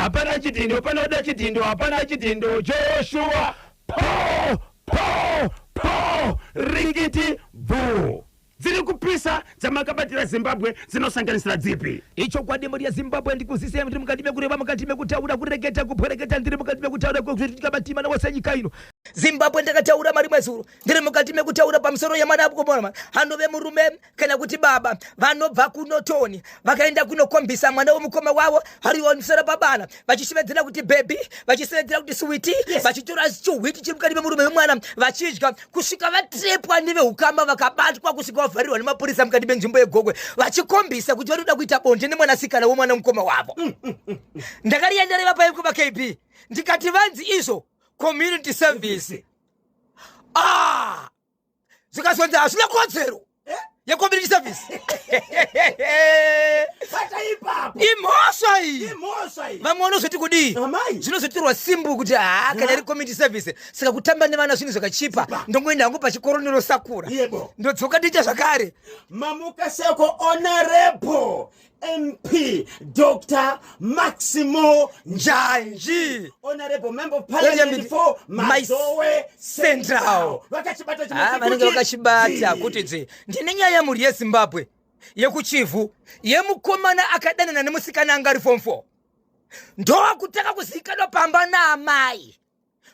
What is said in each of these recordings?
hapana chitindo panoda chitindo hapana chitindo Joshua po rikiti bu ziri kupisa dzamakabatira Zimbabwe dzinosanganisira dzipi icho kwademo ya Zimbabwe ndikuzisema kuti mukati mekureva mukati mekutaura kureketa kupwereketa ndiri mukati mekutaura kuzitika matima na wasanyika ino Zimbabwe ndakataura mari mwezuro ndiri mukati mekutaura pamusoro ya mwana apkomona hanove murume kana kuti baba vanobva kuno Toni vakaenda kunokombisa mwana womukoma wavo harionisera babana vachishivedzera kuti baby vachisevedzera kuti sweetie vachitora chiwiti chiri mukati memurume wemwana vachidya kusvika vatrepwa nevehukama vakabatwa kusvika vavharirwa nemapurisa mukati menzvimbo yegogwe vachikombisa kuti vari kuda kuita bonde nemwanasikana womwana mukoma wavo ndakariendereva paipo paKB ndikati vanzi izvo community service zvikazonzi hazvina kodzero ye-community service imhosva iyi vamwe vanozoti kudii zvinozotirwa simbu kuti kana iri community service saka kutamba nevana zvinhu zvakachipa ndongoenda hangu pachikoro ninosakura ndodzoka ndicha zvakare mamukaseko honorable MP Dr. Maximo Njanji, Honorable Member of Parliament for Mazowe Central. Vakachibata kuti ndine nyaya muri yeZimbabwe yekuchivu yemukomana akadanana nemusikana anga ari form 4 ndokutaka kuzikanwa pamba naamai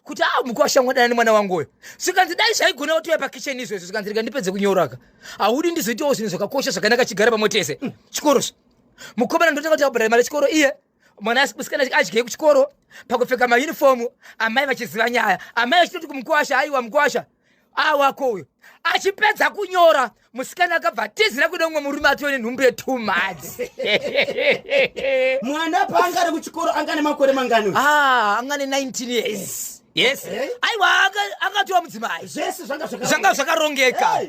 kuti mukwashamwa dana nemwana wangu uyu zvikanzi dai zvaigona kutoya pakitchen izvozvo zvikanzi ndipedze kunyoraka haudi ndizoitawo zvinhu zvakakosha zvakanaka chigara pamwe tese chikoro mukomana ndotanga kuti abhadhara mari chikoro iye mwana musikana adye kuchikoro pakupfeka mauniform amai vachiziva nyaya amai vachitoti kumukwasha aiwa mukwasha wako uyu achipedza kunyora musikana akabva tizira kuda umwe murume atione nhumbi yetumadzi mwana paangari kuchikoro anga nemakore mangani anga ne19 years yes aiwa akatiwa mudzimai zvese zvanga zvakarongeka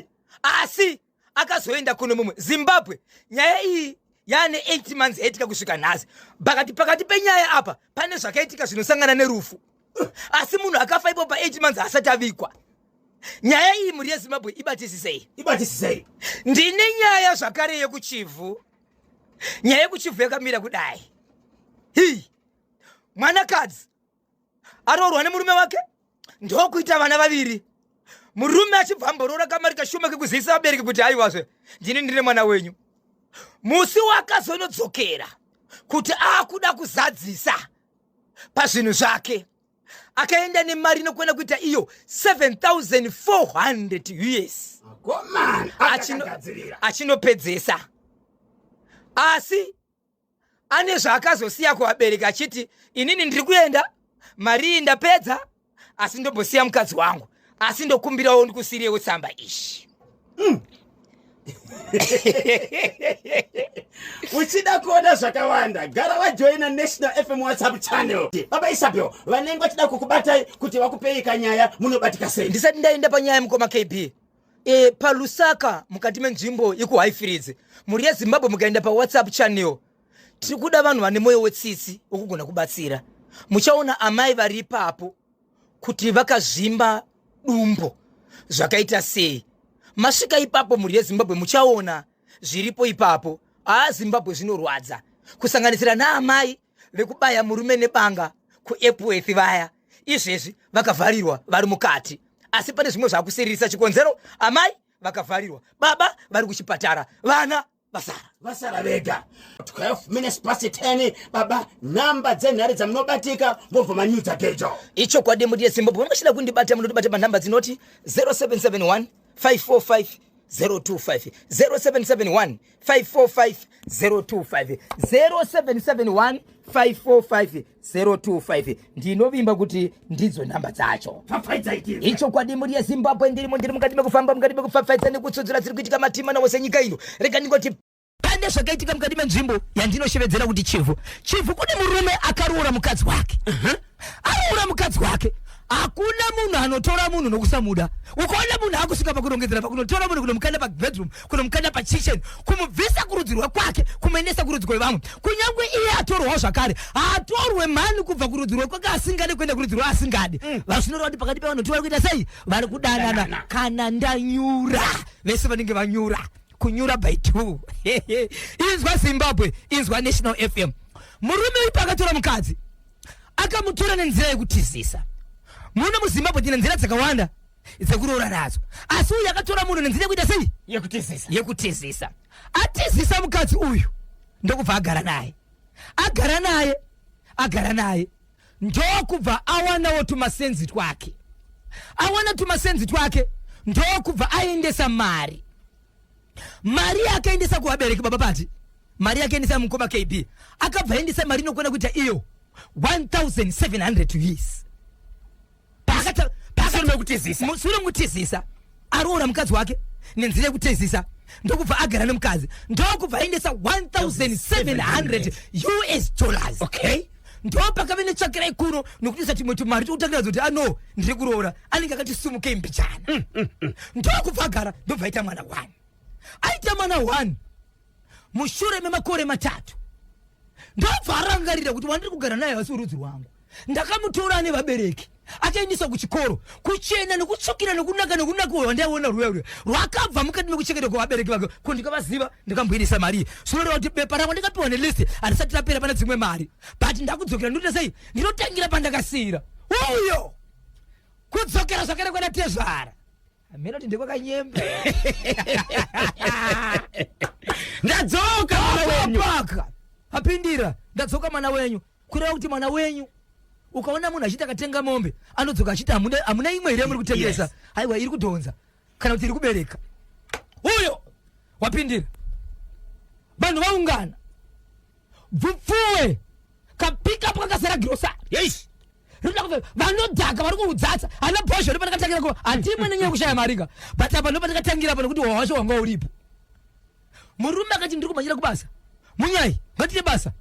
asi akazoenda kuno mumwe Zimbabwe nyaya iyi yane 8 months etika kusvika nhasi pakati penyaya apa pane zvakaitika zvinosangana nerufu asi munhu akafa ipo pa 8 months asati avikwa nyaya iyi muri yeZimbabwe ibatisisei ndine nyaya zvakare yekuchivu nyaya yekuchivu yakamira kudai mwanakadzi aroorwa nemurume wake ndokuita vana vaviri murume achibva amborora kamari kashoma kekuzivisa vabereki kuti aiwazve ndine mwana wenyu musi wakazonodzokera kuti akuda kuzadzisa pazvinhu zvake akaenda nemari inokwenda kuita iyo 7,400 US achinopedzesa asi ane zvaakazosiya kuvabereki achiti inini ndiri kuenda mari iyi ndapedza asi ndombosiya mukadzi wangu asi ndokumbirawo ndikusiriyewo tsamba ishi uchida kuona zvakawanda gara wajoina National FM WhatsApp channel baba Isabel vanenge vachida kukubatai kuti vakupei kanyaya munobatika sei ndisati ndaenda panyaya mukoma KB palusaka mukati menzvimbo yekuHighfields muri yeZimbabwe mukaenda pa WhatsApp channel tiri kuda vanhu vane moyo wetsitsi wokugona kubatsira muchaona amai vari ipapo kuti vakazvimba dumbo zvakaita sei masvika ipapo muri yeZimbabwe muchaona zviripo ipapo Zimbabwe zvinorwadza kusanganisira naamai vekubaya murume nebanga kuEpworth vaya izvezvi vakavharirwa vari mukati asi pane zvimwe zvakusiririsa chikonzero amai vakavharirwa baba vari kuchipatara vana vasara vega 12 minutes past 10 baba namba dzenhare dzamunobatika mbobva manyudzi akejo icho kwade muri yeZimbabwe vangochida kundibata munotibata panhamba dzinoti 0771 545 025 0771 545 025 0771 545 025 ndinovimba kuti ndidzo namba dzacho icho kwadi muri yeZimbabwe ndiri mukati mekufamba mukati mekupfapfaidza nekutsudzura dziri kuitika matima nawose nyika ino rega ndingoti pane zvakaitika mukati menzvimbo yandinoshevedzera kuti chivu kune murume akaroora mukadzi wake aroora mukadzi wake hakuna munhu anotora munhu nokusamuda ukaona munhu akusvika pakurongedzera pakunotora munhu kunomukanda pabedroom kunomukanda pachitchen kumubvisa kurudzirwa kwake kumuendesa kurudzirwa rwevamwe kunyangwe iye atorwawo zvakare atorwe mhani kubva kurudzirwa kwake asingade kuenda kurudzirwa asingade vazvinoreva kuti pakati pevanhu vari kuita sei vari kudanana kana ndanyura vese vanenge vanyura kunyura by 2 inzwa Zimbabwe inzwa National FM murume uyu pakatora mukadzi akamutora nenzira yekutizisa. Muno mu Zimbabwe tina nzira dzakawanda dzekurora nazo. Asi uyu akatora munhu nenzira yekuita sei? Yekutizisa. Atizisa mukadzi uyu ndokubva agara naye ndokubva awanawo tumasenzi twake. Awana tumasenzi twake ndokubva aendesa mari akaendesa kuvabereki baba pati. Mari akaendesa mukoma KB. Akabva aendesa mari inokwana kuita iyo 1,700 US. Sure mutizisa. Aroora mukadzi wake nenzira yekutizisa. Ndokubva agara nemukadzi. Ndokubva aendesa 1,700 US dollars. Okay. Ndopakave netsvakira ikuru nokutisa timwe tumari tokutangira kuti ano ndiri kuroora anenge akati sumuke mbichana. Ndokubva agara ndobva aita mwana 1. Aita mwana 1 mushure memakore 3 ndobva arangarira kuti wandiri kugara naye hasi urudzi rwangu. Ndakamutora nevabereki akaendeswa kuchikoro kuchena nekutsvukira nekunaka uyo wandaona rwewe rwakabva mukati mekuchengeta kwavabereki vake kundikavaziva ndikamboendesa mari. Zvinoreva kuti bepa rangu ndikapiwa nelist harisati rapera pana dzimwe mari but ndakudzokera ndoita sei ndinotangira pandakasira uyo kudzokera zvakare kwana tezvara amena kuti ndekwakanyembe. Ndadzoka mwana wenyu apindira ndadzoka mwana wenyu kureva kuti mwana wenyu ukaona munhu achiti akatenga mombe anodzoka achiti hamuna imwe iri muri kutengesa aiwa iri kudhonza kana kuti iri kubereka. Uyo wapindira vanhu vaungana bvupfuwe kapika pakasara grosari. Yes. Vanodhaka vari kuudzatsa ana bhozho ri panakatangira kuva hatimwe nenyaya yekushaya marika but apa ndo pandakatangira pano kuti hwahwasho wanga uripo. Murume akati ndiri kumhanyira kubasa munyai ngatite basa.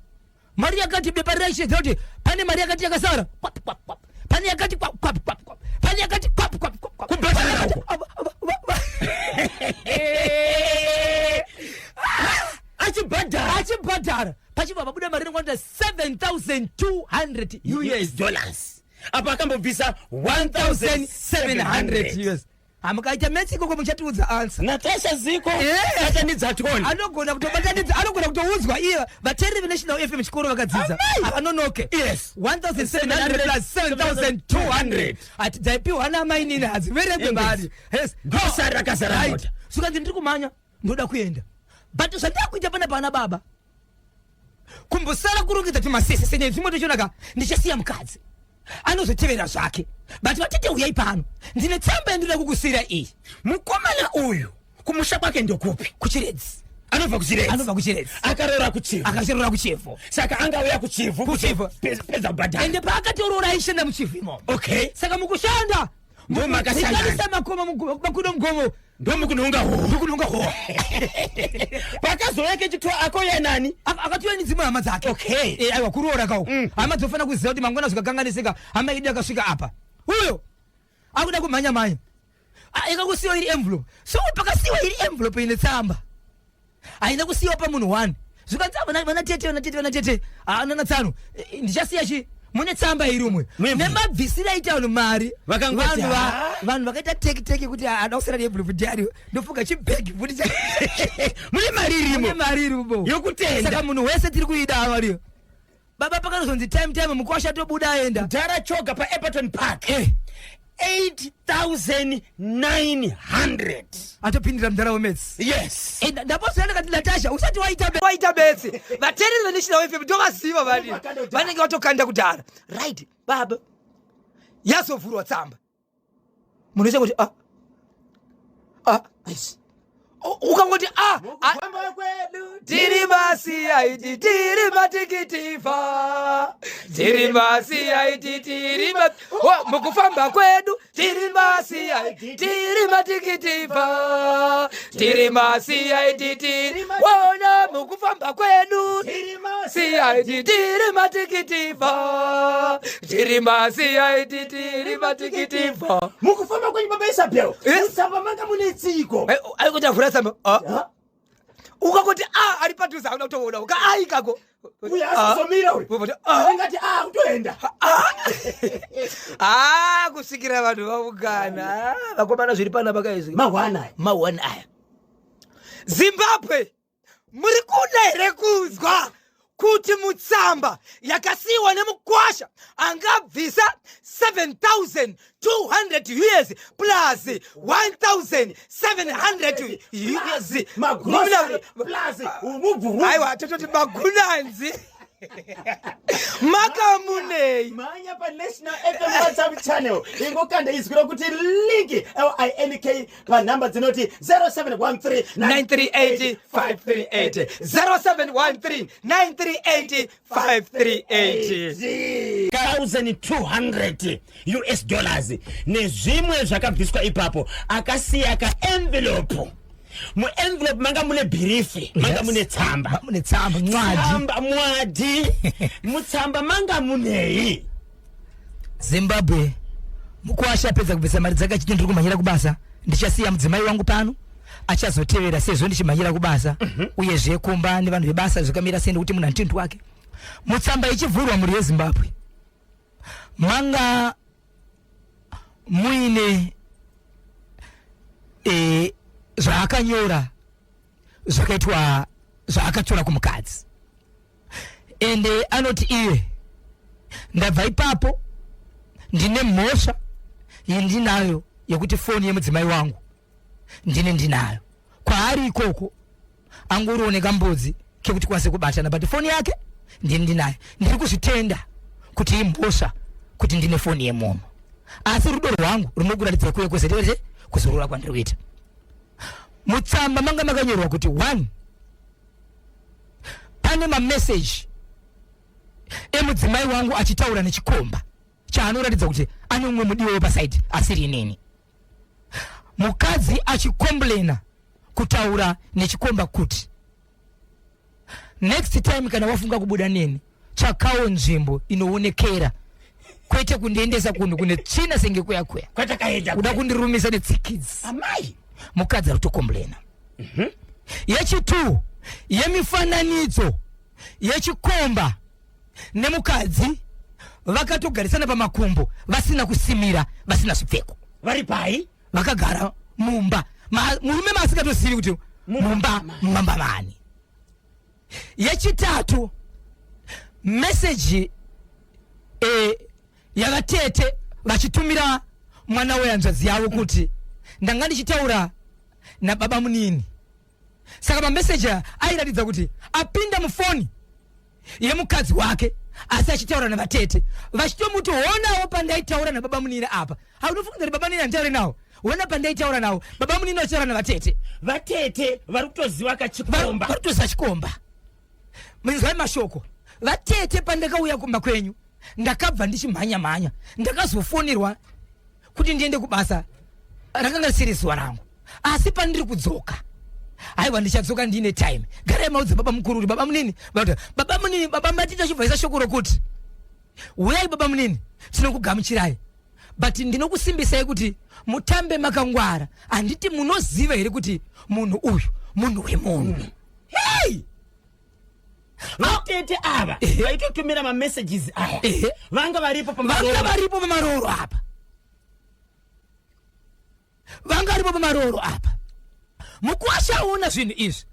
Mari yakati bepa raishedza kuti pane mari yakati yakasara pane yakati pane yakati achibhadhara pachibva pabuda mari inokwanira 7,200 US dollars. Apa akambobvisa 1,700 US. Amukaita Mexico ko muchatiudza answer. Natasha Ziko atanidza toni. Anogona kutobatanidza anogona kutoudzwa iye vateereri National FM chikoro vakadzidza. Anonoke. Yes. 1,700 plus 7,200. Ati dzaipiwa ana mai nini hadziverekwe mari. Yes. Grosari rakazara moto. Suka ndiri kumanya ndoda kuenda. But zvandakuita pana pana baba. Kumbosara kurongedza tumasese senye zvimwe tochonaka ndichasiya mukadzi. Anozotevera zvake but vatete uyai pano ndine tsamba yandinoda kukusira iyi. Mukomana uyu kumusha kwake ndokupi? Kuchiredzi. Anobva kuchiredzi. Akarora kuchivu. Akazorora kuchivu. Saka angauya kuchivu. Pedza kubhadhara. Ende paakatorora aishanda muchivu imo. Okay. Saka mukushanda ndomakashandisa makoma makudo mugomo ndomukunonga ho. Pakazoyake chitwa ako yenani akatiwa ni dzimwe hama dzake. Okay. Aiwa kuroora kawo. Hama dzofana kuziva kuti mangwana zvikakanganisika hama idi akasvika apa. Uyo akuda kumhanya ikakusiwa iri envelope. So pakasiwa iri envelope ine tsamba aina kusiwa pa munhu 1 zvikanzi vanatete anana tsano ndichasiya chi mune tsamba iri umwe nemabvisira aita vanhu mari vanhu vakaita teki kuti ada kusara envelope diary ndofuka chibhegi futi mune mari irimo yokutenda. Saka munhu wese tiri kuida avariyo baba pakanozonzi time mukwasha tobuda aenda Dara choga pa Everton Park 8,900 atopindira mudhara wemets. Yes. Ndaposana kati Natasha usati waita betsi vateereri veNational FM ndovaziva vanenge vatokanda kudhara right baba yazovhurwa tsamba munhu wese kuti ukangoti tiri masiyaiti tiri matikitifa tiri masiyaiti tiri mukufamba kwedu tiri masiyaiti tiri matikitifa tiri masiyaiti tiri wona mukufamba kwedu tiri masiyaiti tiri matikitifa tiri masiyaiti tiri matikitifa mukufamba kwenyu baba Isabel musamba manga mune tsiko ayikuti avhura tsamba ukakoti ari padhuze auda kutoona ukaikako uya asomira uri ngati kutoenda kusvikira vanhu vaungana vakomana zviri pana pakaizvi mawana aya Zimbabwe muri kuda here kuzwa kuti mutsamba yakasiwa nemukwasha angabvisa 7,200 years plus 1,700 years magrocery plus umubhuru aiwa tototi magunanzi makamunei manya pa National FM WhatsApp channel ingokanda izwira kuti link LINK pa number dzinoti 0713 938 538 0713 938 538 $1,200 US nezvimwe zvakabviswa ipapo akasiya ka envelope mu envelope manga mune birifi manga mune tsamba mwadi mutsamba manga munei Zimbabwe mukwasha apedza kubvisa mari dzake achiti ndiri kumhanyira kubasa ndichasiya mudzimai wangu pano achazotevera sezvo ndichimhanyira kubasa uyezve kumba nevanhu vebasa zvikamira sende kuti munhu antintu wake mutsamba ichivhurwa muri yeZimbabwe manga muine zvaakanyora zvakaitwa zvaakatora kumukadzi ende anoti iye ndabva ipapo ndine mhosva yendinayo yekuti foni yemudzimai wangu ndinayo kwaari ikoko angorioneka mbudzi kekuti kwase kubatana but foni yake ndinayo ndiri kuzvitenda kuti imhosva kuti ndine foni yemunhu asi rudo rwangu runokuratidza kuye kwezete kuzorora kwandiri kuita mutsamba manga makanyorwa kuti 1 pane mameseji emudzimai wangu achitaura nechikomba chaanoratidza kuti ane umwe mudiwa wepasaidi asiri inini mukadzi achikomblena kutaura nechikomba kuti next time kana wafunga kubuda neni chakawo nzvimbo inoonekera kwete kundiendesa kunhu kune tsvina senge kuya kuda kundirumisa netsikidzi amai mukadzi aritokomblena yechitu yemifananidzo yechikomba nemukadzi vakatogarisana pamakumbo vasina kusimira vasina zvipfeko vari pai vakagara mumba murume maasingatozivi kuti mumba mani yechitatu meseji yavatete vachitumira mwana wehanzvadzi yavo kuti ndanga ndichitaura nababa munini saka mameseji airatidza kuti apinda mufoni yemukadzi wake asi achitaura navatete vachitomuti honawo pandaitaura nababa munini apa haunofunga kuti baba munini anditaure nawo wona pandaitaura nawo baba munini achitaura navatete vatete vari kutoziva kachikomba vari kutoziva chikomba munzwai mashoko vatete pandakauya kumba kwenyu ndakabva ndichimhanya ndakazofonirwa kuti ndiende kubasa rakanga risiri zuva rangu asi pandiri kudzoka aiwa ndichadzoka ndine time garai maudze baba mukuru uri baba munini baba matiti achibvaisa shoko rokuti uyai baba munini tinokugamuchirai but ndinokusimbisai kuti mutambe makangwara handiti munoziva here kuti munhu uyu munhu wemunhu hey vatete ava vaitotumira mamessages aya vanga varipo pamaroro apa mukuashaona zvinhu izvi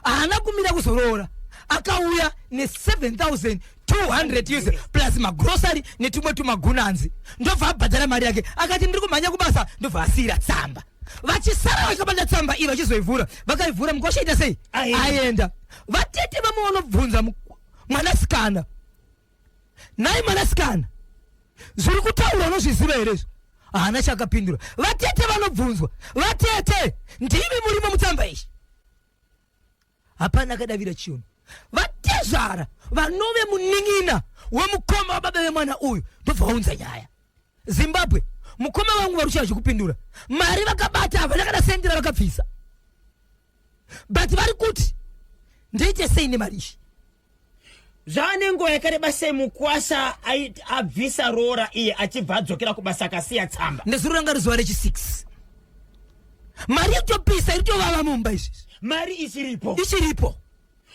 haana kumira kuzorora akauya ne7,200 years plus magrocery netumwe tumagunanzi ndobva abhadhara mari yake akati ndiri kumhanya kubasa ndobva asiyira tsamba vachisara vakabanda tsamba iyi vachizoivhura vakaivhura mukuashaita sei aenda vatete vamuonobvunza mwanasikana nai mwanasikana zviri kutaura unozviziva here haana chakapindura vatete vanobvunzwa vatete ndimi murimo mutsamba ichi hapana akadavira chiuno vatezvara vanove muning'ina wemukoma wababa vemwana uyu ndobva vaunza nyaya Zimbabwe mukoma wangu varushaje kupindura mari vakabata ava vakadasendera vakabvisa but vari kuti ndeite sei nemari ishi zvane nguva yakareba sei mukwasha abvisa rora iye achibva adzokera kubasa akasiya tsamba ndezuro ranga rizuva rechi6 mari itopisa iritovava mumba izvizvi mari ichiripo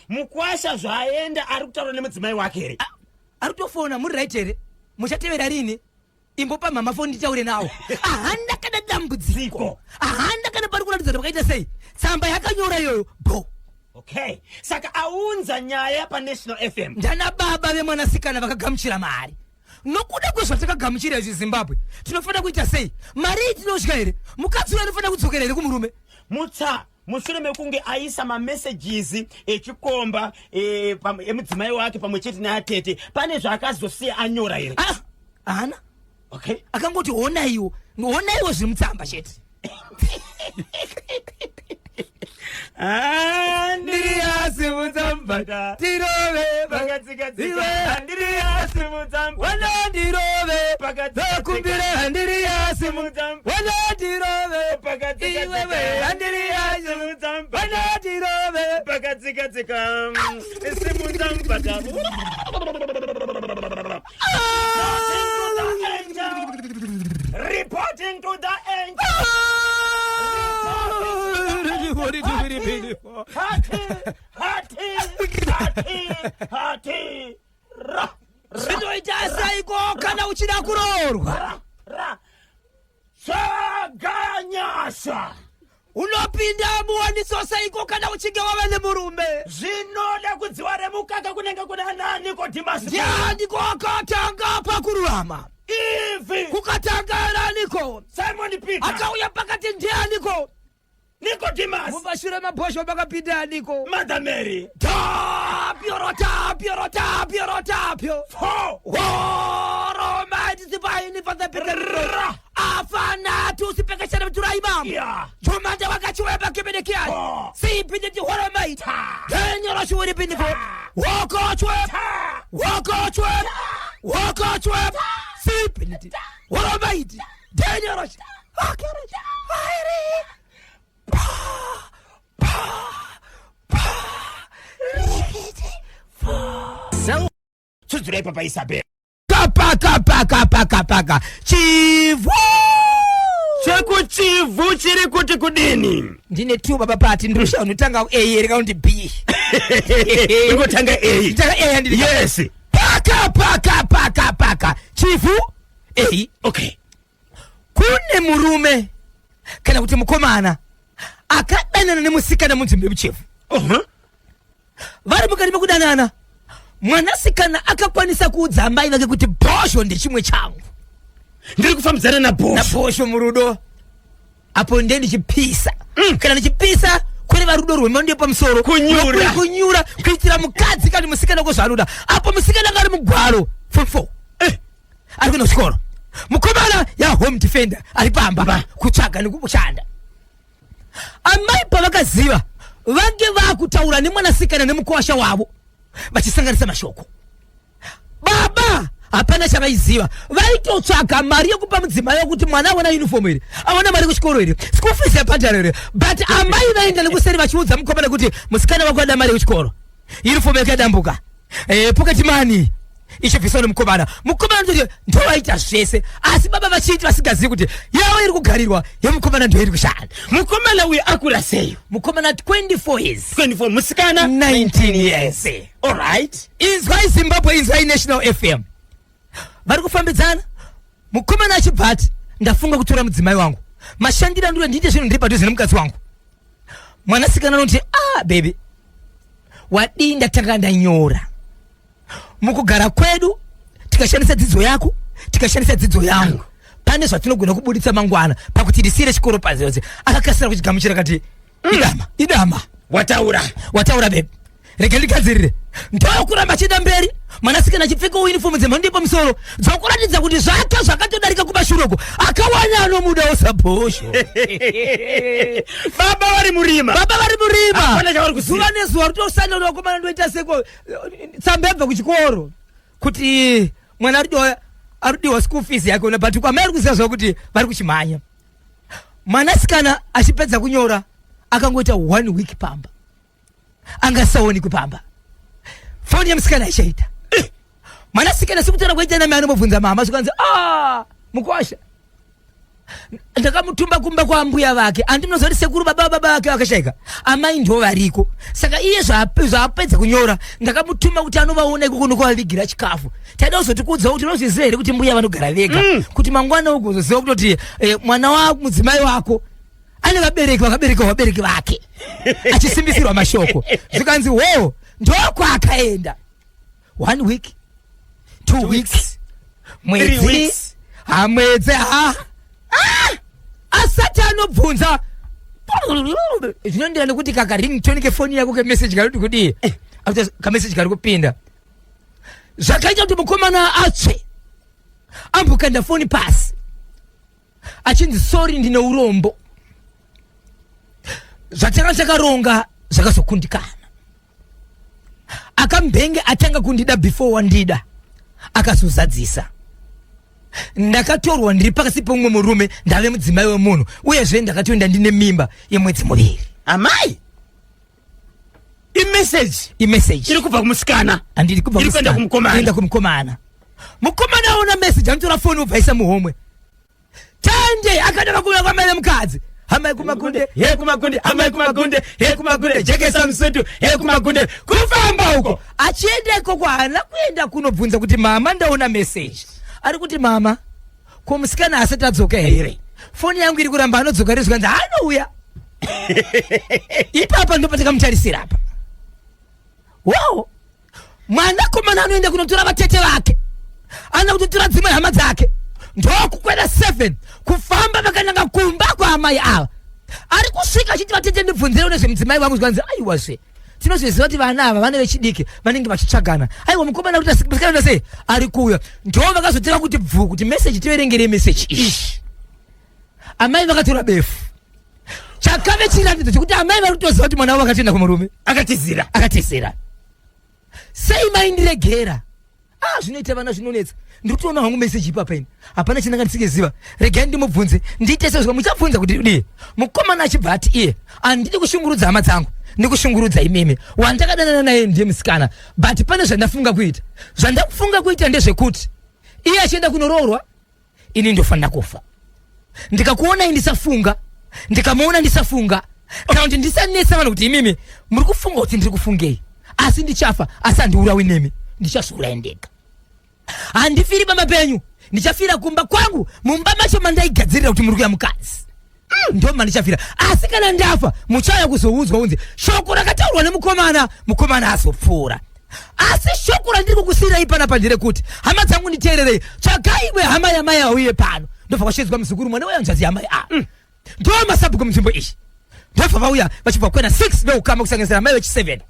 mukwasha zvaenda ari kutaura nemudzimai wake here ari kutofona muri right here muchatevera rini imbopa mama foni nditaure nawo ahanda kana dambudziko ahanda kana pari kuratidza kuti vakaita sei tsamba yakanyora iyoyo bo Okay, saka aunza nyaya pa National FM. Ndana baba ve mwanasikana vakagamuchira mari. Nokuda kwezvatakagamukira Zimbabwe. Tinofana kuita sei? Mari tinosvika here? Mukadzi anofana kudzokera here kumurume? Mutsa mushure mekunge aisa ma messages echikomba emudzimai wake pamwe chete neatete pane zvaakazosiya anyora here. Ana? Okay. Akangoti honaiwo zviri mutsamba chete. Ndiri asi mutsamba tirove pakatsika ndiri asi mutsamba wana ndirove pakatsika kumbira ndiri asi mutsamba wana ndirove pakatsika ndiri asi mutsamba wana ndirove pakatsika isi mutsamba tabu. Reporting to the angel. Hati. Zvinoita saiko kana uchida kuroorwa. Saganyasa. Unopinda muwaniso saiko kana uchinge wava nemurume. Zvinoda kudziware mukaka kunenge kuna nani Nicodemus. Ndianiko akatanga pakururama. Ivi. Kukatanga naniko. Simon Peter. Akauya pakati ndianiko. Nicodemus. Mubashure mabhosho pakapinda aniko. Mother Mary. Tapyo. Roma isipaini fadha pekera. Afana tusipekeshana mtura imamu. Jumanda wakachiweba kibedekia. Sipindi ti horomaita. Kenyoro shuwiri pindiko. Wako chweb. Sipindi horomaiti. Kenyoro shuwiri. So, tuzure papa Isabel. Kapa. Chivu. Cheku chivu chiri kuti kudini. Ndine tu baba pati ndurusha unutanga A reka undi B. Ngotanga A. Ndanga A ndiri. Yes. Paka. Chivu A. Okay. Kune murume kana kuti mukomana akadanana nemusikana munzimbe muchefu. Vari mukati mekudanana mwanasikana akakwanisa kuudza amai vake kuti bhosho ndechimwe changu. Ndiri kufambidzana na bhosho murudo. Apo ndiye ndichipisa. Kana ndichipisa kureva rudo rwemwe ndiye pamusoro. Kunyura kuitira mukadzi kana musikana kozvaruda. Apo musikana ngari mugwaro. Fofo. Ari kuno chikoro. Mukomana ya home defender ari pamba kutsvaga nekushanda. Amai pavakaziva vange vakutaura nemwanasikana nemukwasha wavo vachisanganisa mashoko. Baba hapana chavaiziva. Vaitotsvaga mari yekupa mudzimai yokuti mwana awana uniform here, awana mari kuchikoro here, school fees yapatara here. But amai vaenda nekuseri vachiudza mukomana kuti musikana wako ada mari kuchikoro, uniform yake yadambuka, pocket money ichibviswa nemukomana. Mukomana ndoti ndovaita zvese, asi baba vachiti vasingazivi kuti yavo iri kugarirwa yemukomana ndo iri kushanda. Mukomana uyu akura sei? Mukomana 24 years. 24, musikana 19 years. All right. Inzwai Zimbabwe, inzwai National FM. Vari kufambidzana. Mukomana achibvati ndafunga kutora mudzimai wangu. Mashandira ndure ndite zvinhu ndiri padhuze nemukadzi wangu. Mwanasikana anoti baby wadii ndatanga ndanyora. Mukugara kwedu tikashandisa dzidzo yako, tikashandisa dzidzo yangu. Pane zvatinogona kubuditsa mangwana pakuti ndisire chikoro pazose. Akakasira kuchigamuchira kati idama. Wataura baby. Rega ndigadzirire. Ndokuramba chida mberi. Mwanasikana achipfeka uniform dzemhando yepamusoro dzokuratidza kuti zvake zvakatodarika kumashuroko. Akawanya anomuda osabhosho. Baba vari murima. Apana chavari kuziva. Zuva nezuva rutosana nokomana ndoita seko tsamba yabva kuchikoro kuti mwana arudiwa school fees yake una, but kwamai ari kuziva zvawo kuti vari kuchimhanya. Mwanasikana achipedza kunyora akangoita 1 week pamba. Angasaoni kupamba. Foni ya musikana aishaita. Mwanasikana sikutaura kuita nami anomubvunza mama zvikanzi mukwasha. Ndakamutumba kumba kwa mbuya vake. Andinozoti sekuru baba vake vakashaika. Amai ndo variko. Saka iye zvapedza kunyora ndakamutuma kuti anovaona iko kuno kwavigira chikafu. Taida kuzotikudza kuti unozviziva here kuti mbuya vanogara vega. Kuti mangwana ugozoziva kuti mwana wako mudzimai wako ane vabereki vake achisimbisirwa mashoko zvikanzi wo ndoko akaenda 1 week 2 weeks mwedzi hamwedzi asati anobvunza zvinondira nekuti kakaringtone kefoni yako kemessage karoti kudii kamessage kari kupinda zvakaita kuti mukomana atsve ambukanda foni pasi achinzi sorry ndine urombo zvatanga takaronga zvakazokundikana akambenge atanga kundida before wandida akazozadzisa ndakatorwa ndiri pakasi pomumwe murume ndave mudzimai wemunhu uyezve ndakatoenda ndine mimba yemwedzi muviri amai imessage iri kubva kumusikana andiri kubva kuenda kumukomana mukomana aona message anotora foni ubvaisa muhomwe tande akadaka kuuya kwamai mukadzi hamai kumagunde he kumagunde jekesa musetu he kumagunde kufamba uko achienda ikoko haana kuenda kunobvunza kuti mama ndaona message ari kuti mama kumusikana asati adzoka here foni yangu iri kuramba anodzoka rizvikanzi anouya ipapa ndopatakamucharisira apa wow mwanakomana anoenda kunotora vatete vake ana kutotora dzimwe hama dzake ndokukweda 7 kufamba vakananga kumba kwaamai ava ari kusvika achiti vatete ndibvunzire nezvemudzimai wangu zvikanzi aiwazve tinozviziva kuti vana ava vane vechidiki vanenge vachitsvagana aiwa mukomana kuti musikana sei ari kuuya ndo vakazotera kuti bvu kuti message tiverengere message ishi amai vakatora befu chakave chiratidzo chekuti amai vari kutoziva kuti mwana wavo akatoenda kumurume akatizira sei maindiregera zvinoita vana zvinonetsa ndikutoona hangu message ipapa ini hapana chinanga ndisikeziva regai ndimubvunze ndiite sezvo muchabvunza kuti dii mukomana achibva ati iye handidi kushungurudza hama dzangu ndikushungurudza imimi wandakadanana naye ndiye musikana but pane zvandakufunga kuita ndezvekuti iye achienda kunoroorwa ini ndofanira kufa ndikakuona ndisafunga ndikamuona ndisafunga kana kuti ndisanetsa vanhu kuti imimi muri kufunga kuti ndiri kufungei asi ndichafa asi handiurawi nemi ndichazviuraya ndega handifiri pamba penyu ndichafira kumba kwangu mumba macho mandaigadzirira kuti muri kuya mukadzi ndo mandichafira asi kana ndafa muchauya kuzoudzwa unzi shoko rakataurwa nemukomana azopfuura asi shoko randiri kukusiyirai panapa nderekuti hama dzangu nditeererei tsvagaiwe hama yamai auye pano ndobva kwashedzwa muzukuru mwana weyanzvadzi yamai ndo masabhuku munzvimbo ishi ndobva vauya vachibva kwena 6 ndoukama kusanganisira mai vechi7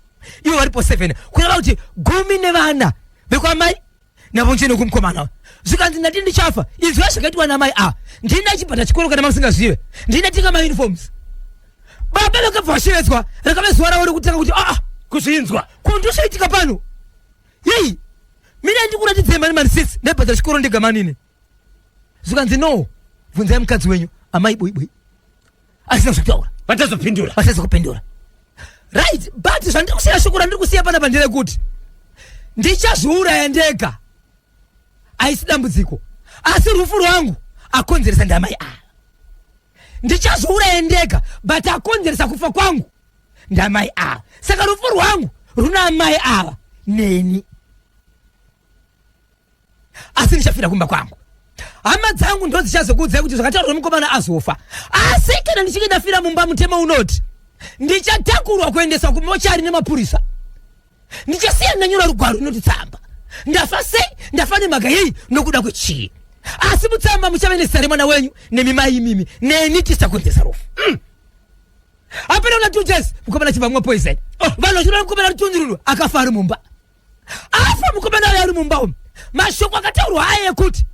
ivo varipo 7 kureva kuti 10 vekwamai navo njene kumukomana zvikanzi ndati ndichafa izva zvakaitwa namai ndina chibhata chikoro kana mamusingazive ndina tinga mauniforms baba vakabva vashevedzwa rakave zuva ravo rekutanga kuti kuzvinzwa kundosvaitika pano yei mina ndikuratidzai mani 6 ndaibhadhara chikoro ndega manini zvikanzi no bvunzai mukadzi wenyu amai boiboi asina zvokutaura vatazokupindura right but zvandiri kusiya shoko randiri kusiya panapa nderekuti ndichazviuraya ndega haisi dambudziko asi rufu rwangu akonzeresa ndamai ndichazviuraya ndega but akonzeresa kufa kwangu ndamai saka rufu rwangu runa amai ava neni asi ndichafira kumba kwangu hama dzangu ndo dzichazokuudzai kuti zvakataurwa mukomana azofa asi kana ndichinge ndafira mumba mutemo unoti ndichatakurwa kuendeswa kumochari nemapurisa ndichasiya ndanyora rugwaro runoti tsamba ndafa sei ndafa nemhaka yei nokuda kwechii asi mutsamba muchave nesare mwana wenyu nemimai imimi neni tisakonzesa rufu apera una 2 days mukomana chivamwa poison vanhu vachirora mukomana rutunziruru akafa ari mumba afa mukomana ayo ari mumba umu mashoko akataurwa aya ekuti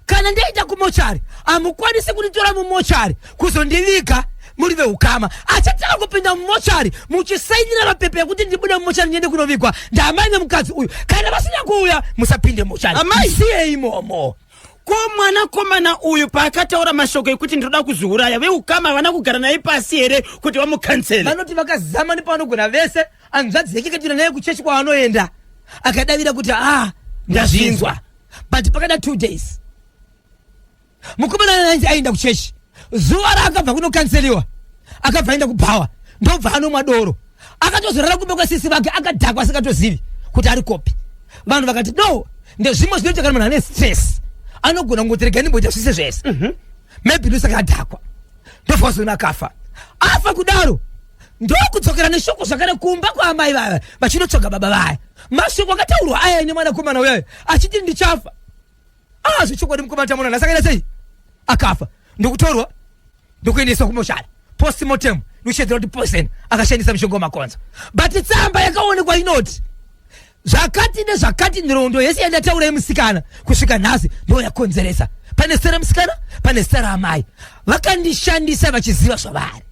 kana ndaita kumochari amukwanisi kunditora mumochari kuzondiviga muri veukama achataka kupinda mumochari muchisainira mapepe ekuti ndibude mumochari niende kunovigwa ndamai nemukadzi uyu kana vasina kuuya musapinde mumochari siye imomo ko mwanakomana uyu paakataura mashoko ekuti ndinoda kuzviuraya veukama havana kugara naye pasi here kuti vamukansele vanoti vakazama nepavanogona vese hanzvadzi yake katira naye kuchechi kwaanoenda akadavira kuti ndazvinzwa but pakada 2 days mukomana nanzi aenda kuchechi zuva raakabva kunokanseliwa akabva aenda kubhawa ndobva anomwa doro akatozorara kumbe kwasisi vake akadhakwa asikatozivi kuti ari kopi vanhu vakati no ndezvimwe zvinoita kana munhu ane stress anogona kungotirega ndimboita zvise zvese maybe ndosaka adhakwa ndofozo nakafa afa kudaro ndokudzokera neshoko zvakare kumba kwaamai vava vachindotsoga baba vaya mashoko akataurwa aya ine mwana komana uyayo achiti ndichafa zvichokwadi mukomana tamunana saka ina sei akafa ndokutorwa ndokuendeswa kumoshari postmortem ndokushedzera kuti poison akashandisa mishonga wamakonzo but tsamba yakaonekwa inoti zvakati nezvakati nhirondo yese yandataura yemusikana kusvika nhasi ndo yakonzeresa pane zita remusikana pane zita raamai vakandishandisa vachiziva zvavari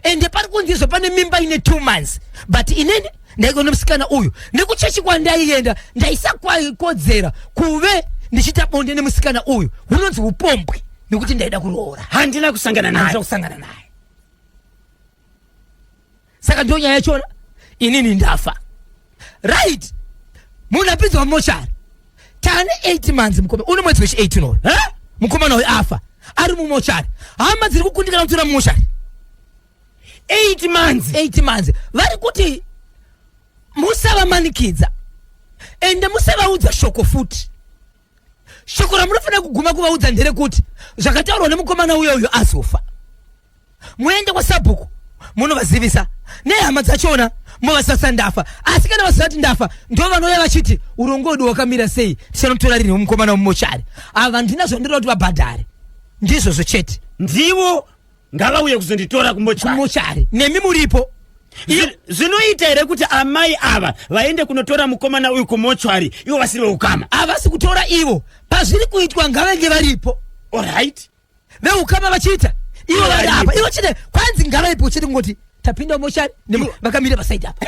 ende pari kunzizwa pane mimba ine 2 months but inene ndaigona musikana uyu nekuchechi kwandaienda ndaisakwaikodzera kuve ndichita bonde nemusikana uyu unonzi upombwe nekuti ndaida kuroora handina kusangana naye saka ndo nyaya yachona inini ndafa right munhu apinzwa mumoshari tane 8 months mukoma uno mwedzi wechi-18 uyu mukomana uyu afa ari mumoshari hama dziri kukundikana kutora mumoshari 8 months vari kuti musavamanikidza ende musavaudza shoko futi shoko ramunofanira kuguma kuvaudza nderekuti zvakataurwa nemukomana uyoyo azofa muende kwasabhuku munovazivisa nehama dzachona movasasa ndafa asi kana vasati ndafa ndo vanouya vachiti urongodu wakamira sei tichanotora rini mukomana mumoshari ava ndinazvo ndinoda kuti vabhadhare ndizvozvo chete ndivo ngavauye kuzonditora kumoshari nemi muripo zvinoita here kuti amai ava vaende kunotora mukomana uyu kumochwari ivo vasiri veukama havasi kutora ivo pazviri kuitwa ngavenge varipo alright veukama vachiita ivo vari apa ivo chete kwanzi ngavaipo chete kungoti tapinda mumoshari vakamira pasaidi apa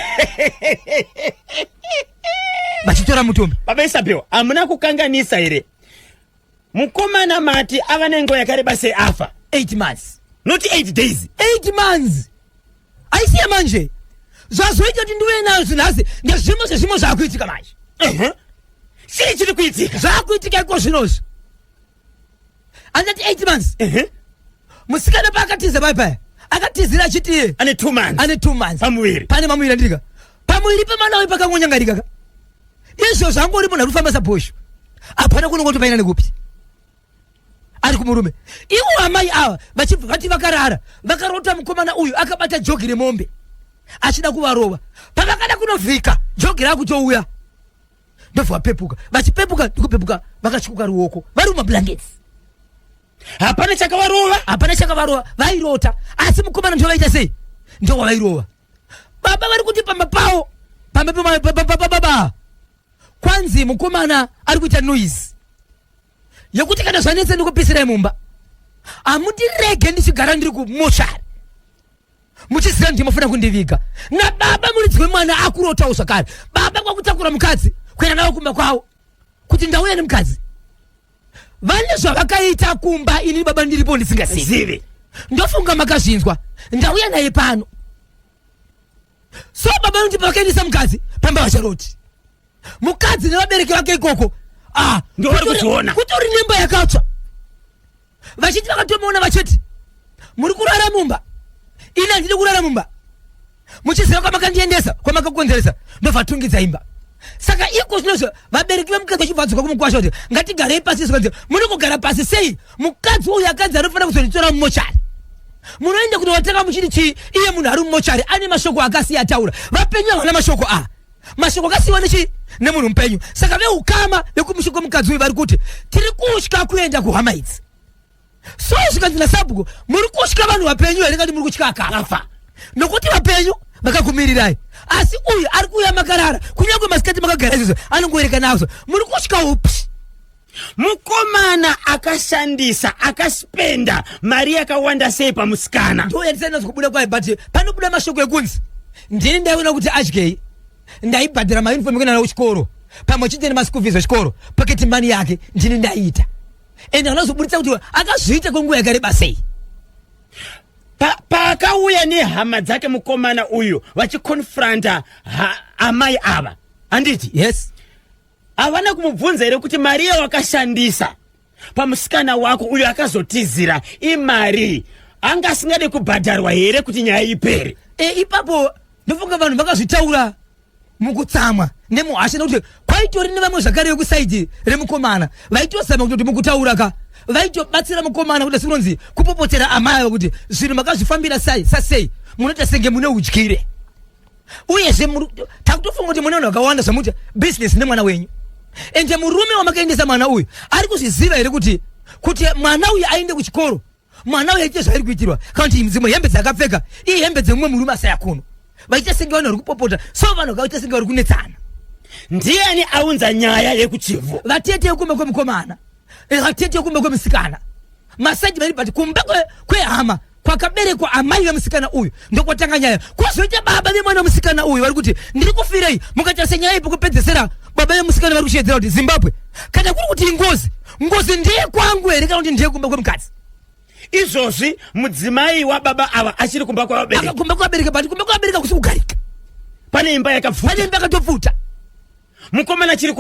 vachitora mutumbi baba Isabel hamuna kukanganisa here mukomana mati ava nenguva yakareba sei afa 8 months not 8 days 8 months aisiya manje zvazoita kuti ndive nazvo nhasi ndezvimo zvezvimo zvaakuitika manje chii chiri kuitika zvaakuitika iko zvinozvo andati 8 months musikana paakatiza paipaya akatizira achiti iye ane 2 months pamuviri pane mamuviri andika pamuviri pemwana uyu pakangonyangarika ka izvo zvangori munhu ari kufamba sabhosho hapana kunongoti paina nekupi ari kumurume ivo amai ava vati vakarara vakarota mukomana uyu akabata jogi remombe achida kuvarova pavakada kunovhika jogi rakutouya ndobva vapepuka vachipepuka ndikupepuka vakachikuka ruoko vari mumablankets hapana chakavarova vairota asi mukomana ndovaita sei ndowavairova baba vari kuti pamba pavo pamba kwanzi mukomana ari kuita noise yekuti kana zvanetse ndikupisirai mumba hamundirege ndichigara ndiri kumoshari muchiziva kuti ndimafuna kundiviga nababa muridzi wemwana akurotawo zvakare baba kwakutakura mukadzi kuenda nawo kumba kwavo kuti ndauya nemukadzi vane zvavakaita kumba ini baba ndiripo ndisingazivi ndofunga makazvinzwa ndauya naye pano so baba noti pavakaendesa mukadzi pamba vacharoti mukadzi nevabereki vake ikoko kutori nemba yakatsva vachiti vakatomaona vachiti muri kurara mumba ini handidi kurara mumba muchiziva kwamakandiendesa kwamakakonzeresa ndobvatungidza imba saka iko zvinozvo vabereki vemukadzi vachibvadzoka kumukwasha kuti ngatigarei pasi sokanzi muri kugara pasi sei mukadzi uyu akanzi anofanira kuzonditora mumoshari munoenda kunovatanga muchiti chii iye munhu ari mumoshari ane mashoko akasiya ataura vapenyu havana mashoko mashoko akasiyiwa nechi nemunhu mupenyu saka veukama vekumushoko mukadzi uyu vari kuti tiri kutya kuenda kuhama idzi so zvikanzi nasabhuku muri kutya vanhu vapenyu here kati muri kutya akafa nokuti vapenyu vakakumirirai asi uyu ari kuuya makarara kunyange masikati makagara izvozvo anongoereka nazvo muri kutya upi mukomana akashandisa akaspenda mari yakawanda sei pamusikana ndo yandisana kubuda kwayo but panobuda mashoko ekunzi ndini ndaiona kuti adyei ndaibhadhira mauniform ekuenda nawo kuchikoro pamwe chete nemaschool fees echikoro pocket money yake ndini ndaiita ende anozobuditsa kuti akazviita kwenguva yakareba sei paakauya nehama dzake mukomana uyu vachikonfranta amai ava handiti yes havana kumubvunza here kuti mari yawakashandisa pamusikana wako uyu akazotizira imari anga asingade kubhadharwa here kuti nyaya ipere ipapo ndofunga vanhu vakazvitaura mukutsamwa nemuhasha kuti kwaitori nevamwe zvakare vekusaidi remukomana vaitosama kuti mukutauraka vaitobatsira mukomana kuti sinonzi kupopotera amai kuti zvinhu makazvifambira sei munoita senge mune udyire uyezve takutofunga kuti mune vanhu vakawanda zvamuti business nemwana wenyu ende murume wamakaendesa mwana uyu ari kuzviziva here kuti mwana uyu aende kuchikoro mwana uyu aite zvairi kuitirwa kana kuti dzimwe hembe dzakapfeka iye hembe dzemumwe murume asayakuno vaita senge vanhu vari kupopota so vanhu vakaita senge vari kunetsana. Ndiani aunza nyaya yekuchivu vatete yekumba kwemukomana vatete yekumba kwemusikana masaidi vari pati kumba kwehama kwakaberekwa amai vemusikana uyu ndokwatanga nyaya kwozoita baba vemwana wemusikana uyu vari kuti ndiri kufirei mukatarisa nyaya ipo kupedzesera baba vemusikana vari kushedzera kuti Zimbabwe kana kuri kuti ngozi ndiye kwangu here kana kuti ndiye kumba kwemukadzi izvozvi mudzimai wababa ava achiri kumba kwavabereka kumba kwavabereka pati kumba kwavabereka kusi kugarika pane imba yakapfuta mukomana achiri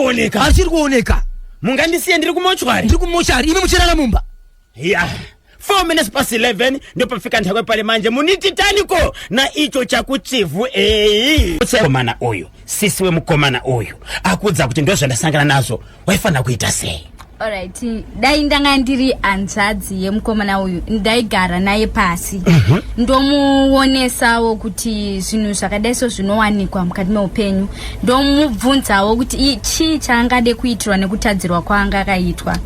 kuoneka mungandisiye ndiri kumochwari imi muchirara mumba 4 minutes past 11 ndopafika nthakwe pale manje munititaniko na icho chakuchivu mukomana uyu sisi wemukomana uyu akudza kuti ndo zvandasangana nazvo waifana kuita sei. Alright, dai ndanga ndiri hanzvadzi yemukomana uyu ndaigara naye pasi ndomuonesawo kuti zvinhu zvakadaiso zvinowanikwa mukati meupenyu ndomubvunzawo kuti chii chaangade kuitirwa nekutadzirwa kwaanga akaitwa.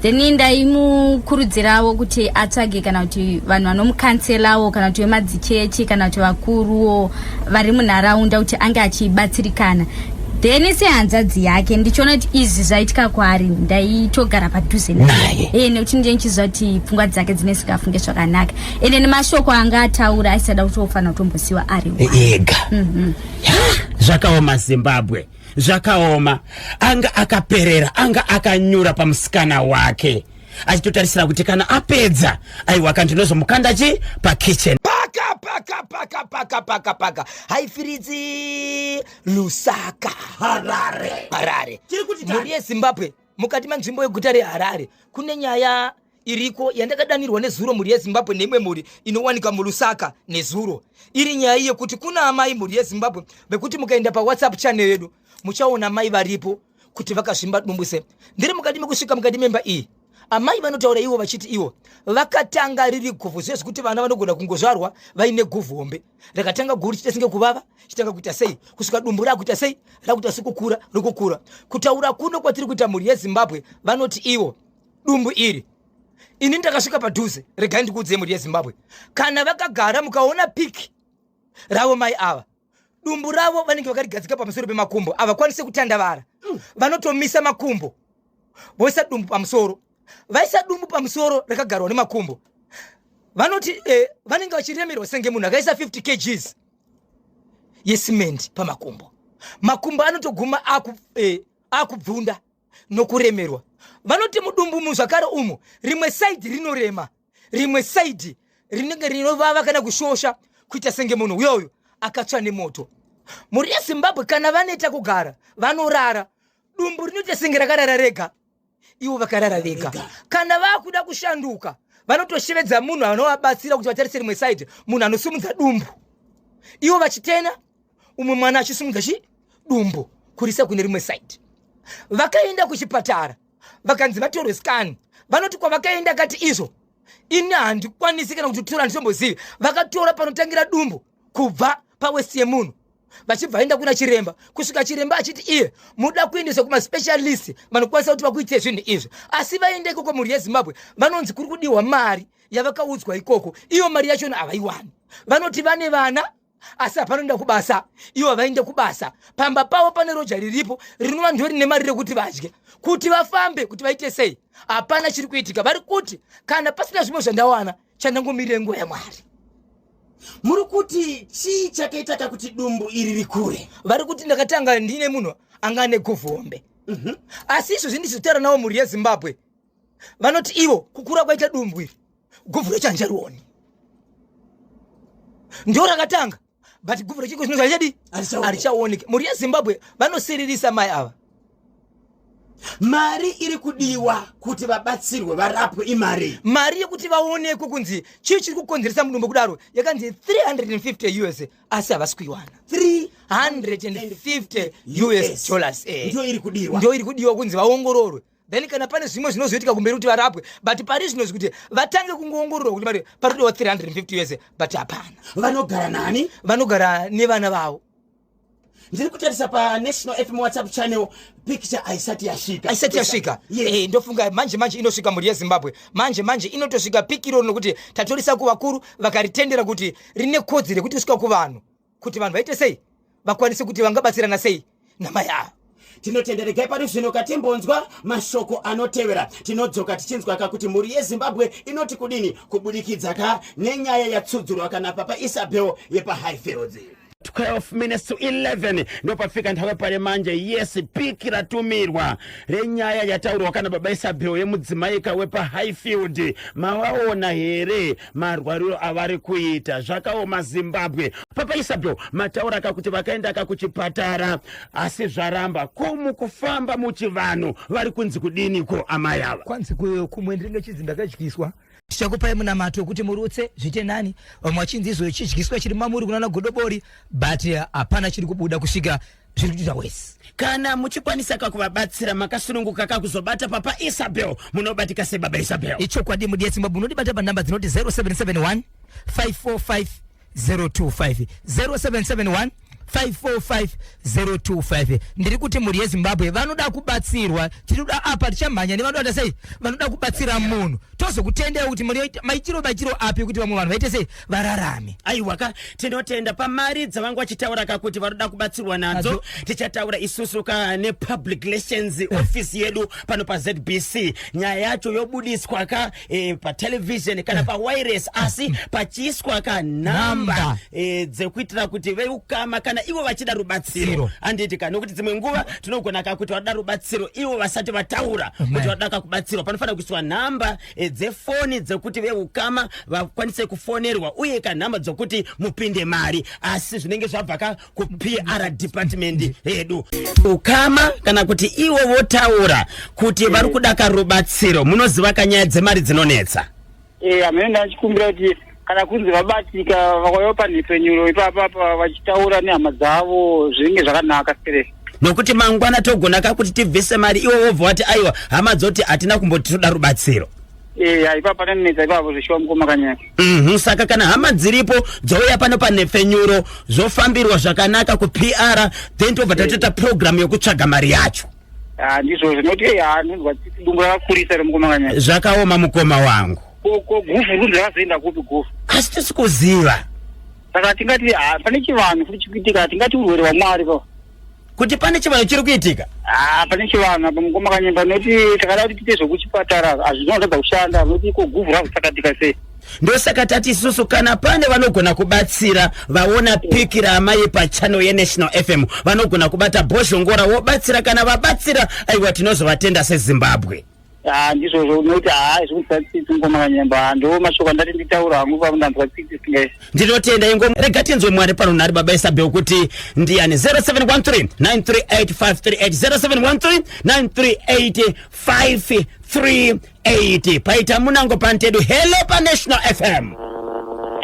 Then ndaimukurudzirawo kuti atsvage kana kuti vanhu vanomukanselawo kana kuti vemadzichechi kana kuti vakuruwo vari munharaunda kuti ange achibatsirikana. Then sehanzvadzi yake ndichiona kuti izvi zvaitika kwaari ndaitogara padhuze naye nekuti ndichiziva kuti pfungwa dzake dzinesingafunge zvakanaka ende nemashoko anga ataura aisada kuti ofanira kutombosiwa ari ega. Zvakaoma Zimbabwe zvakaoma anga akaperera anga akanyura pamusikana wake achitotarisira kuti kana apedza aiwa kandinozomukanda pakitchen paka haifiridzi Lusaka Harare muri yeZimbabwe mukati manzvimbo yeguta reHarare kune nyaya iriko yandakadanirwa nezuro muri yeZimbabwe neimwe muri inowanika muLusaka nezuro iri nyaya yekuti kuna amai muri yeZimbabwe bekuti mukaenda paWhatsApp channel yedu muchaona mai varipo kuti vakazvimba dumbuse ndiri mukati mekusvika mukati memba iyi amai vanotaura ivo vachiti ivo vakatanga riri guvhu zvezvekuti vana vanogona kungozvarwa vaine guvhu hombe rakatanga guru chitasinge kuvava chitanga kuita sei kusvika dumbu rakuita sei rakuita sikukura rikukura kutaura kuno kwatiri kuita muri yeZimbabwe vanoti ivo dumbu iri ini ndakasvika padhuze regai ndikuudze muri yeZimbabwe kana vakagara mukaona piki ravo mai ava dumbu ravo vanenge vakarigadzika pamusoro pemakumbo avakwanise kutandavara vanotomisa makumbo voisa dumbu pamusoro vaisa dumbu pamusoro rakagarwa nemakumbo vanoti vanenge vachiremerwa senge munhu akaisa 50 kgs yesimende pamakumbo makumbo anotoguma akubvunda nokuremerwa vanoti mudumbu muzvakare umo rimwe saidi rinorema rimwe saidi rinenge rinovava kana kushosha kuita senge munhu uyoyo akatsva nemoto. Muri yeZimbabwe kana vaneta kugara vanorara dumbu rinoita senge rakarara rega ivo vakarara vega kana vakuda kushanduka vanotoshevedza munhu anovabatsira kuti vatarise rimwe saidi munhu anosumudza dumbu ivo vachitena umwe mwana achisumudza dumbu kurisa kune rimwe saidi. Vakaenda kuchipatara vakanzi vatorwe scan vanoti kwavakaenda kati izvo ini handikwanisi kana kuti tora handisombozivi vakatora panotangira dumbu kubva pawesti yemunhu vachibva vaenda kuna chiremba kusvika chiremba achiti iye muda kuendesa kumaspecialist vanokwanisa kuti vakuitire zvinhu izvi asi vaende ikoko muri yeZimbabwe vanonzi kuri kudiwa mari yavakaudzwa ikoko iyo mari yachona havaiwani vanoti vane vana asi hapanoenda kubasa ivo havaende kubasa pamba pavo pane roja riripo rinova ndo rine mari rekuti vadye kuti vafambe kuti vaite sei hapana chiri kuitika vari kuti kana pasina zvimwe zvandawana chandangomirire nguva yaMwari. Muri kuti chii chakaita kuti dumbu iri rikure vari kuti ndakatanga ndine munhu anga ane guvhu hombe asi izvo zvindizotaura navo muri yeZimbabwe vanoti ivo kukura kwaita dumbu iri guvhu rechanjarioni ndio rakatanga but guvhu rechiko zvino zvachadi harichaoneke muri yeZimbabwe vanosiririsa mai ava mari iri kudiwa kuti vabatsirwe varapwe imari yekuti vaonekwe kunzi chii chiri kukonzeresa mudumbu kudaro yakanzi 350 US asi havasi kuiwana 350 US dollars ndio iri kudiwa kunzi vaongororwe. Then kana pane zvimwe zvinozoitika kumberi kuti varapwe but pari zvinozi kuti vatange kungoongororwa kuti mari parikudiwa 350 US but hapana. Vanogara nani? Vanogara nevana vavo. Ndiri kutarisa pa National FM WhatsApp channel picture aisati yasvika. Yes. Ndofunga manje inosvika muri yeZimbabwe. Manje inotosvika pikiro nokuti tatorisa kuvakuru vakaritendera kuti rine kodzero kuti usvika kuvanhu. Kuti vanhu vaite sei? Vakwanise kuti vangabatsirana sei namai avo. Tinotenderegai pari zvino katimbonzwa mashoko anotevera. Tinodzoka tichinzwa kuti muri yeZimbabwe inoti kudini kubudikidza nenyaya yatsudzurwa kana papa Isabel yepa Highfields. 12 minutes to 11 ndopafika nthawe pale manje. Yes, piki ratumirwa renyaya yataurwa kana baba Isabel yemudzimai wepa Highfield. Mawaona here marwariro avari kuita zvakaoma Zimbabwe. Papa Isabel mataura kuti vakaenda kuchipatara asi zvaramba kufamba muchivanhu vari kunzi kudiniko amai ava kwanzi kumwenderinge chizinda kadyiswa tichakupai munamato wekuti murutse zvite nani vamwe vachinzizo chidyiswa chiri mamuri kunana godobori but hapana chiri kubuda kusvika zviri kuita wese. Kana muchikwanisa kuvabatsira makasununguka kakuzobata papa Isabel munobatika se baba Isabel. Ichokwadi mudi yeZimbabwe munodibata panhamba dzinoti 0771 545 025 0771 545 ndiri kuti muri yeZimbabwe vanoda kubatsirwa. Tinoda apa tichamhanya nevanoda sei vanoda kubatsira munhu tozokutendera kuti maitiro api kuti vamwe vanhu vaite sei vararame. Aiwa tinotenda pamari dzavanga vachitaura kuti vanoda kubatsirwa nadzo tichataura isusu nepublic relations office yedu pano pa ZBC. Nyaya yacho yobudiswa patelevision kana pa wireless asi pachiiswa namba dzekuitira kuti veukama kana ivo vachida rubatsiro. Anditi nokuti dzimwe nguva tinogona kuti vada rubatsiro ivo vasati vataura kuti vada kubatsirwa. Panofanira kuiswa namba dzefoni dzekuti veukama vakwanise kufonerwa uye namba dzokuti mupinde mari asi zvinenge zvabva ku PR department yedu. Ukama kana kuti ivo votaura kuti vari kuda rubatsiro munoziva nyaya dzemari dzinonetsa. Amene ndachikumbira kuti kana kunzi vabatika vakauya panhepfenyuro ipapa vachitaura nehama dzavo zvinenge zvakanaka sere. Nokuti mangwana togona kuti tibvise mari ivo vobva vati aiwa hama dzoti hatina kumboti toda rubatsiro. Ipapa panonetsa ipapo zvishiwa mukoma kanyaya. Saka kana hama dziripo dzouya pano panhepfenyuro zvofambirwa zvakanaka ku PR then tobva tatoita program yokutsvaga mari yacho. Ndizvo zvinoti anonzwa dumbu rakakurisa remukoma kanyaya. Zvakaoma mukoma wangu. Gufu runzi rakazoenda kupi gufu? Asi tisi kuziva. Saka tingati pane chivanhu chiri kuitika tingati urwere hwaMwari pa. Kuti pane chivanhu chiri kuitika? Pane chivanhu apa mukoma kanyemba noti takada kuti tiite zvokuchipatara hazvinotadza kushanda noti gufu razosakatika sei. Ndosaka tati isusu kana pane vanogona kubatsira vaona piki ramai pa channel yeNational FM vanogona kubata bhozhongora wobatsira kana vabatsira aiwa tinozovatenda seZimbabwe. Ndizvo noti zvikutsatsi mukoma kanyemba ndo mashoko andati nditaura hangu pamundanzwa tsitsi singai. Ndinotenda ingo rega tinzwe Mwari pano nari baba Isabel kuti ndiani 0713 938 538 0713 paita munango pantedu. Hello pa National FM.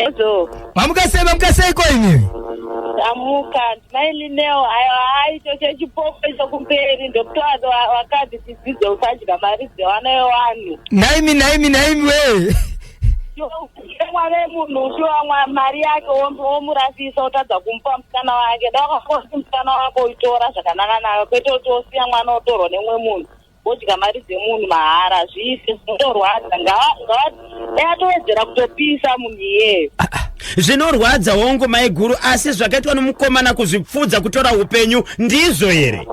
Ezo. Mukasei ko imi? Amuka ndinaili neo choche chipopo chokumberi ndokutwado wakati tidzidzo usadya mari dzevana vanhu. Naimi we. Mwana munhu ushiwa mari yake omurasisa utadza kumupa musikana wake. Dakakosi musikana wako uitora zvakanaka kwete kuti osiya mwana otorwa nemwe munhu. Wodya mari dzemunhu mahara zvise zvinorwadza ngatowedzera kutopisa munhu iyeyo. Zvinorwadza hongu maiguru asi zvakaitwa nomukomana kuzvipfudza kutora upenyu ndizvo here?